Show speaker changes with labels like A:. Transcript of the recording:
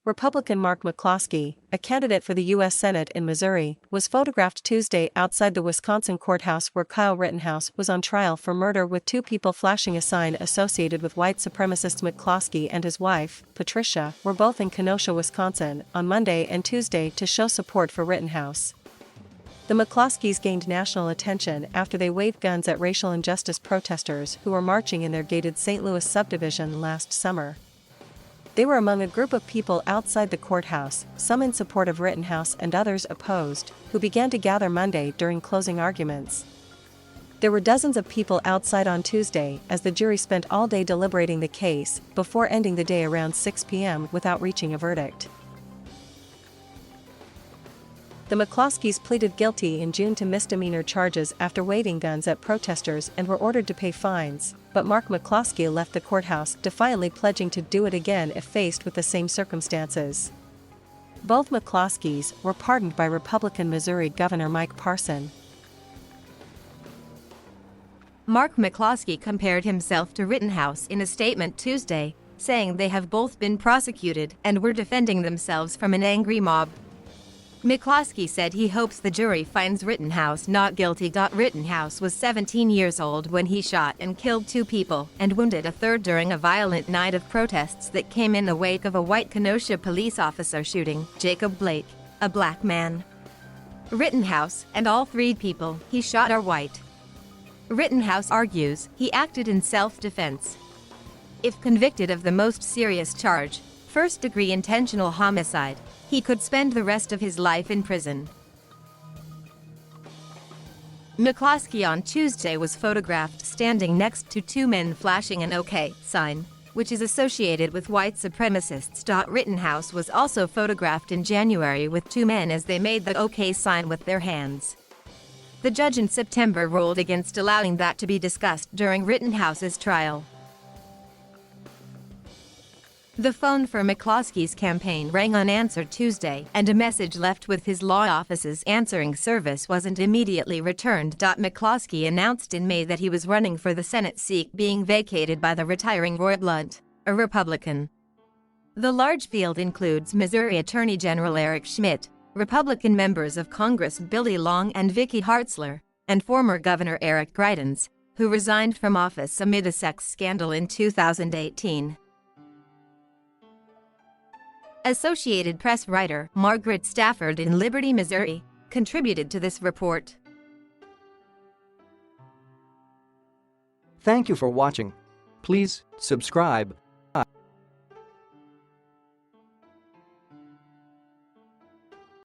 A: Republican Mark McCloskey, a candidate for the U.S. Senate in Missouri, was photographed Tuesday outside the Wisconsin courthouse where Kyle Rittenhouse was on trial for murder, with two people flashing a sign associated with white supremacist McCloskey and his wife, Patricia, were both in Kenosha, Wisconsin, on Monday and Tuesday to show support for Rittenhouse. The McCloskeys gained national attention after they waved guns at racial injustice protesters who were marching in their gated St. Louis subdivision last summer. They were among a group of people outside the courthouse, some in support of Rittenhouse and others opposed, who began to gather Monday during closing arguments. There were dozens of people outside on Tuesday as the jury spent all day deliberating the case before ending the day around 6 p.m. without reaching a verdict. The McCloskeys pleaded guilty in June to misdemeanor charges after waving guns at protesters and were ordered to pay fines, but Mark McCloskey left the courthouse, defiantly pledging to do it again if faced with the same circumstances. Both McCloskeys were pardoned by Republican Missouri Governor Mike Parson.
B: Mark McCloskey compared himself to Rittenhouse in a statement Tuesday, saying they have both been prosecuted and were defending themselves from an angry mob. McCloskey said he hopes the jury finds Rittenhouse not guilty. Rittenhouse was 17 years old when he shot and killed two people and wounded a third during a violent night of protests that came in the wake of a white Kenosha police officer shooting Jacob Blake, a black man. Rittenhouse and all three people he shot are white. Rittenhouse argues he acted in self-defense. If convicted of the most serious charge, first-degree intentional homicide, he could spend the rest of his life in prison. McCloskey on Tuesday was photographed standing next to two men flashing an OK sign, which is associated with white supremacists. Rittenhouse was also photographed in January with two men as they made the OK sign with their hands. The judge in September ruled against allowing that to be discussed during Rittenhouse's trial. The phone for McCloskey's campaign rang unanswered Tuesday, and a message left with his law office's answering service wasn't immediately returned. McCloskey announced in May that he was running for the Senate seat being vacated by the retiring Roy Blunt, a Republican. The large field includes Missouri Attorney General Eric Schmitt, Republican members of Congress Billy Long and Vicky Hartzler, and former Governor Eric Greitens, who resigned from office amid a sex scandal in 2018. Associated Press writer Margaret Stafford in Liberty, Missouri, contributed to this report.
C: Thank you for watching. Please subscribe